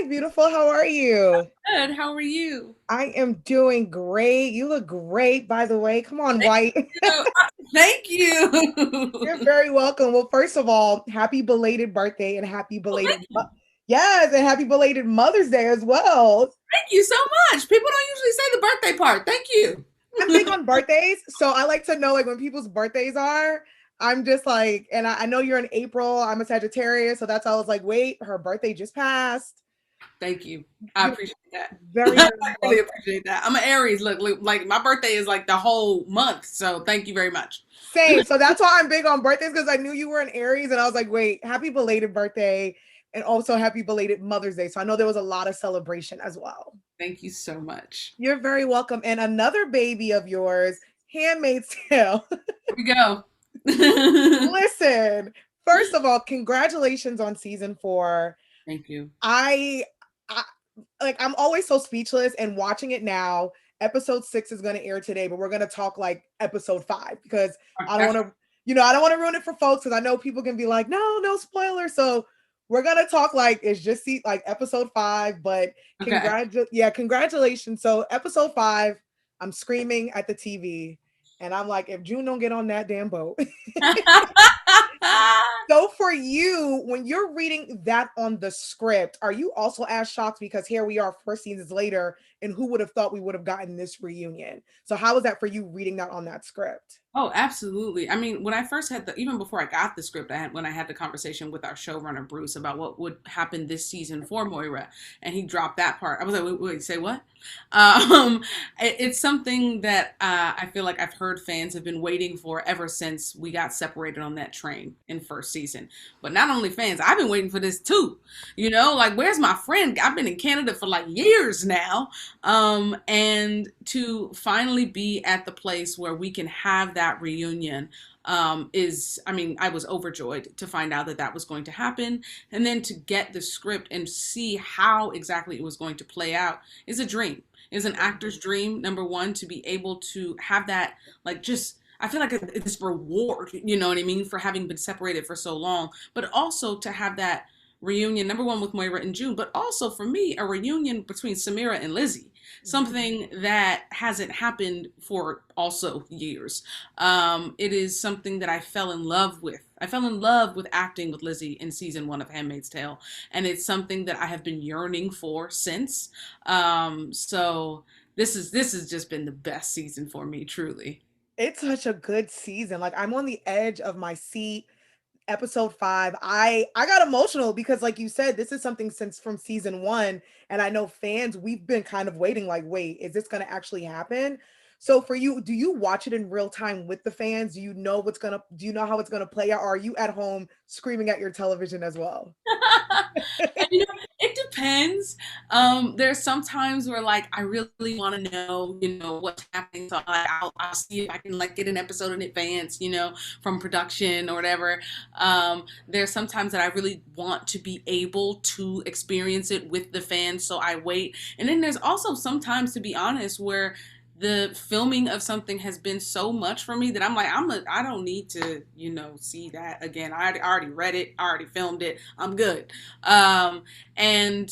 Hi, beautiful. How are you? Good. How are you? I am doing great. You look great, by the way. Come on, Thank White. you. Thank you. You're very welcome. Well, first of all, happy belated birthday and happy Well, thank belated, you. yes, and happy belated Mother's Day as well. Thank you so much. People don't usually say the birthday part. Thank you. I'm big on birthdays, so I like to know like when people's birthdays are. I'm just like, and I know you're in April. I'm a Sagittarius, so that's how I was like, wait, her birthday just passed. Thank you. I You're appreciate that. very, I very really welcome. appreciate that. I'm an Aries. Look, like my birthday is like the whole month. So thank you very much. Same. So that's why I'm big on birthdays because I knew you were an Aries and I was like, wait, happy belated birthday and also happy belated Mother's Day. So I know there was a lot of celebration as well. Thank you so much. You're very welcome. And another baby of yours, Handmaid's Tale. Here we go. Listen, first of all, congratulations on season 4. Thank you. I, I like I'm always so speechless and watching it now. Episode 6 is going to air today, but we're going to talk like episode 5 because I don't That's want to, I don't want to ruin it for folks because I know people can be like, no, no spoilers. So we're gonna talk like it's just like episode 5, but okay. congratulations. So episode 5, I'm screaming at the TV, and I'm like, if June don't get on that damn boat. So for you, when you're reading that on the script, are you also as shocked because here we are 4 seasons later, and who would have thought we would have gotten this reunion? So how was that for you reading that on that script? Oh, absolutely. I mean, when I first had even before I got the script, when I had the conversation with our showrunner, Bruce, about what would happen this season for Moira, and he dropped that part. I was like, wait, say what? Um, it's something that I feel like I've heard fans have been waiting for ever since we got separated on that train in first season. But not only fans, I've been waiting for this too. Like, where's my friend? I've been in Canada for like years now. And to finally be at the place where we can have that reunion I mean, I was overjoyed to find out that that was going to happen. And then to get the script and see how exactly it was going to play out is a dream. Is an actor's dream, number one, to be able to have that, like, just I feel like this reward, you know what I mean, for having been separated for so long, but also to have that reunion, number one with Moira in June, but also for me, a reunion between Samira and Lizzie, something that hasn't happened for also years. It is something that I fell in love with. I fell in love with acting with Lizzie in season 1 of Handmaid's Tale, and it's something that I have been yearning for since. So this has just been the best season for me, truly. It's such a good season. Like I'm on the edge of my seat. Episode 5, I got emotional because like you said, this is something since from season 1, and I know fans, we've been kind of waiting like, wait, is this going to actually happen? So for you, do you watch it in real time with the fans? Do you know how it's going to play out, or are you at home screaming at your television as well? And, it depends. There's some times where like I really want to know, what's happening. So I'll see if I can like get an episode in advance, from production or whatever. There's sometimes that I really want to be able to experience it with the fans, so I wait. And then there's also sometimes, to be honest, where the filming of something has been so much for me that I'm like, I don't need to, see that again. I already read it, I already filmed it, I'm good. And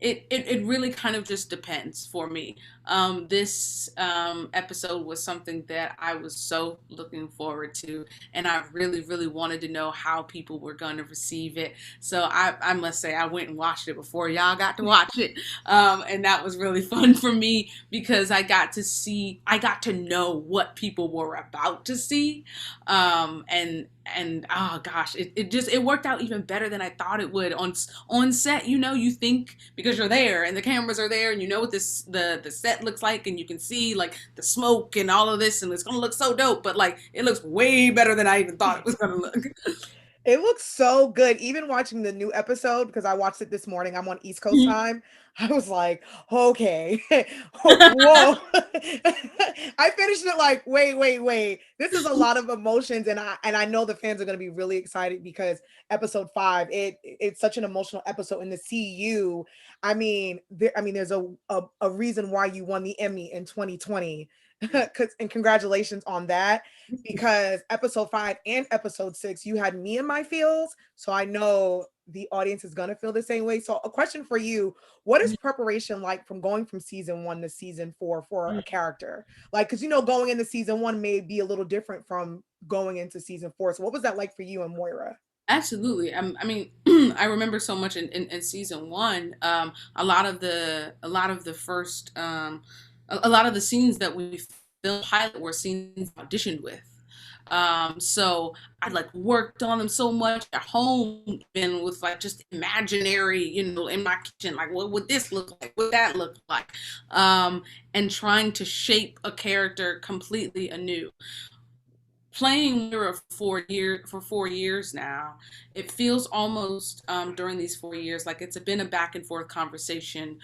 it really kind of just depends for me. This episode was something that I was so looking forward to, and I really, really wanted to know how people were going to receive it. So I must say, I went and watched it before y'all got to watch it. And that was really fun for me because I got to know what people were about to see. And oh gosh, it worked out even better than I thought it would on set. You think because you're there and the cameras are there and you know what the set looks like and you can see like the smoke and all of this and it's gonna look so dope, but like it looks way better than I even thought it was gonna look. It looks so good. Even watching the new episode, because I watched it this morning, I'm on East Coast time. I was like, okay, whoa. I finished it like, wait. This is a lot of emotions, and I know the fans are gonna be really excited because episode 5, it's such an emotional episode. And to see you, there's a reason why you won the Emmy in 2020. And congratulations on that, because episode 5 and episode 6, you had me in my feels. So I know the audience is going to feel the same way. So, a question for you: what is Mhm. preparation like from going from season 1 to season 4 for a character? Like, because going into season 1 may be a little different from going into season 4. So, what was that like for you and Moira? Absolutely. I mean, I remember so much in season one. A lot of the first, a lot of the scenes that we filmed pilot were scenes I auditioned with. So I like worked on them so much at home, and with like just imaginary, in my kitchen, like what would this look like? What would that look like? And trying to shape a character completely anew. Playing Mirror for 4 years now, it feels almost during these 4 years like it's been a back and forth conversation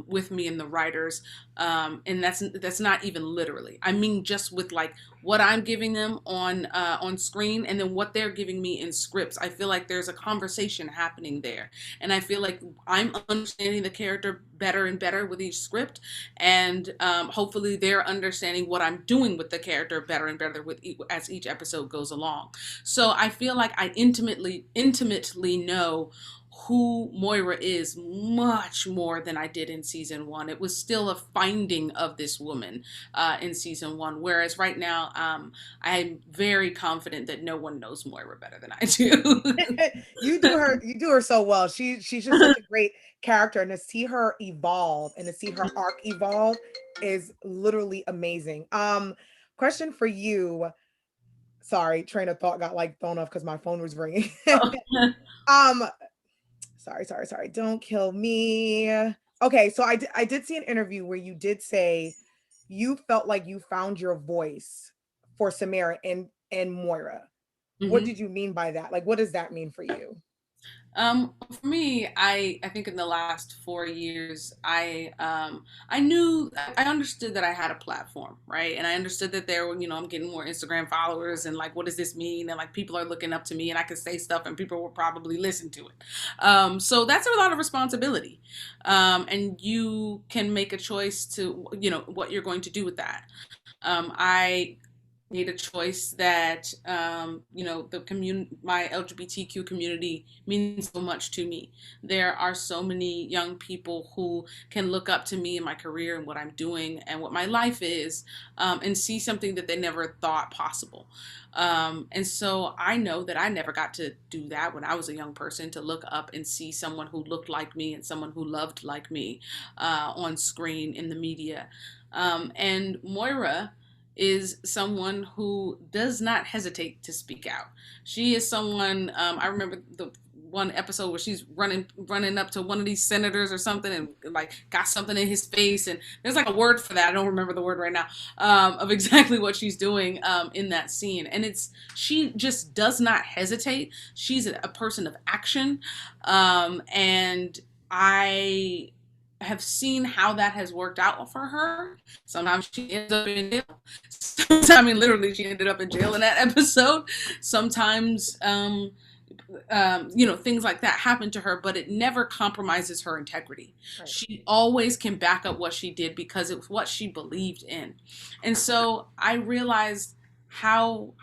with me and the writers, and that's not even literally. I mean, just with like what I'm giving them on screen, and then what they're giving me in scripts. I feel like there's a conversation happening there, and I feel like I'm understanding the character better and better with each script, and hopefully they're understanding what I'm doing with the character better and better as each episode goes along. So I feel like I intimately know who Moira is much more than I did in season one. It was still a finding of this woman in season one, whereas right now I'm very confident that no one knows Moira better than I do. You do her so well. She's just such a great character, and to see her evolve and to see her arc evolve is literally amazing. Question for you. Sorry, train of thought got like thrown off because my phone was ringing. um, sorry. Don't kill me. Okay, so I did see an interview where you did say you felt like you found your voice for Samira and Moira. What Hmm. did you mean by that? Like, what does that mean for you? For me, I think in the last 4 years, I knew, I understood that I had a platform, right? And I understood that there were, I'm getting more Instagram followers, and like, what does this mean? And like, people are looking up to me, and I could say stuff, and people will probably listen to it. So that's a lot of responsibility, and you can make a choice to, what you're going to do with that. I made a choice that the community, my LGBTQ community, means so much to me. There are so many young people who can look up to me and my career and what I'm doing and what my life is, and see something that they never thought possible. And so I know that I never got to do that when I was a young person, to look up and see someone who looked like me and someone who loved like me on screen in the media. And Moira is someone who does not hesitate to speak out. She is someone, I remember the one episode where she's running up to one of these senators or something, and like got something in his face, and there's like a word for that, I don't remember the word right now, of exactly what she's doing in that scene. And she just does not hesitate. She's a person of action, and I have seen how that has worked out for her. Sometimes she ends up in jail. Sometimes, I mean, literally, she ended up in jail in that episode. Sometimes, things like that happen to her, but it never compromises her integrity. Right. She always can back up what she did because it was what she believed in. And so I realized how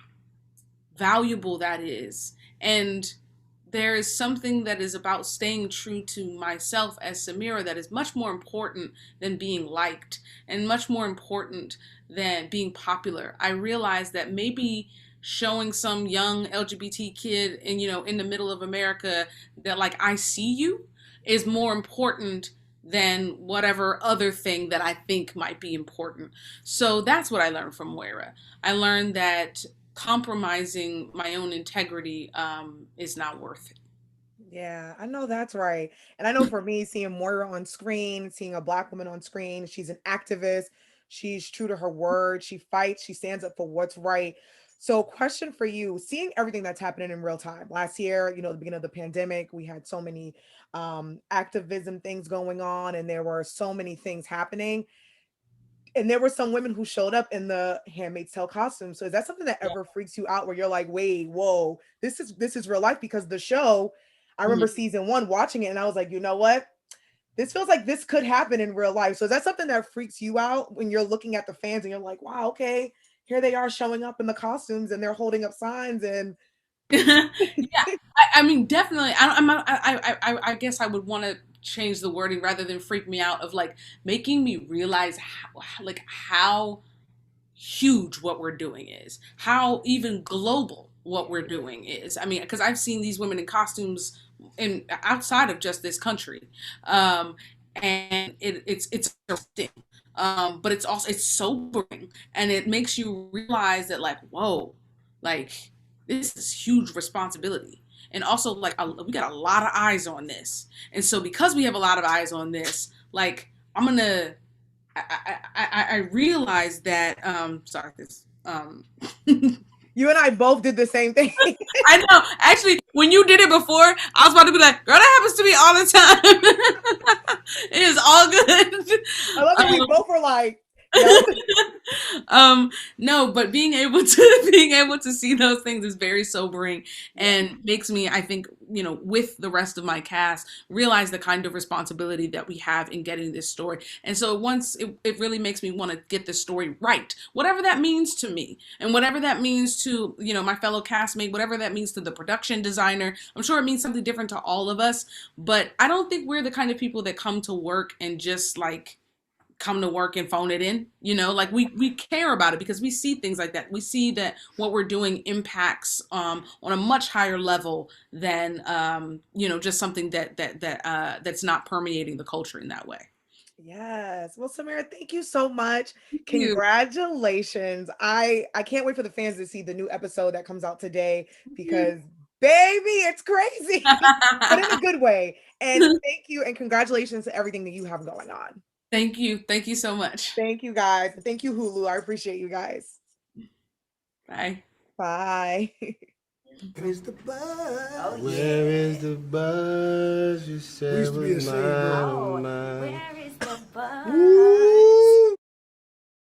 valuable that is. And there is something that is about staying true to myself as Samira that is much more important than being liked, and much more important than being popular. I realized that maybe showing some young LGBT kid in the middle of America that like I see you is more important than whatever other thing that I think might be important. So that's what I learned from Moira. I learned that compromising my own integrity is not worth it. Yeah, I know that's right. And I know for me, seeing Moira on screen, seeing a Black woman on screen, she's an activist. She's true to her word. She fights. She stands up for what's right. So, question for you: seeing everything that's happening in real time. Last year, the beginning of the pandemic, we had so many activism things going on, and there were so many things happening. And there were some women who showed up in the Handmaid's Tale costume. So is that something that Yeah. ever freaks you out where you're like, wait, whoa, this is real life? Because the show, I remember Mhm. season one watching it and I was like, you know what? This feels like this could happen in real life. So is that something that freaks you out when you're looking at the fans and you're like, wow, okay, here they are showing up in the costumes and they're holding up signs and Yeah, I mean, definitely. I guess I would want to change the wording rather than freak me out of like making me realize how huge what we're doing is, how even global what we're doing is. I mean, because I've seen these women in costumes in outside of just this country, um, and it's interesting, but it's also it's sobering, and it makes you realize that like, whoa, like this is huge responsibility. And also, like, we got a lot of eyes on this, and so because we have a lot of eyes on this, like, I'm gonna I realized that sorry this You and I both did the same thing. I know actually when you did it before I was about to be like, girl, that happens to me all the time. It is all good. I love that we both were like, yep. No, but being able to being able to see those things is very sobering and makes me, I think, with the rest of my cast, realize the kind of responsibility that we have in getting this story. And so once it really makes me want to get this story right, whatever that means to me, and whatever that means to, my fellow castmate, whatever that means to the production designer. I'm sure it means something different to all of us, but I don't think we're the kind of people that come to work and just like come to work and phone it in. Like we care about it because we see things like that. We see that what we're doing impacts on a much higher level than just something that's not permeating the culture in that way. Yes. Well, Samira, thank you so much. Thank you. Congratulations. I can't wait for the fans to see the new episode that comes out today because baby, it's crazy, but in a good way. And thank you and congratulations to everything that you have going on. Thank you. Thank you so much. Thank you guys. Thank you, Hulu. I appreciate you guys. Bye. Bye. Where is the buzz? Oh, yeah. Where is the buzz? You said was mine, oh, mine.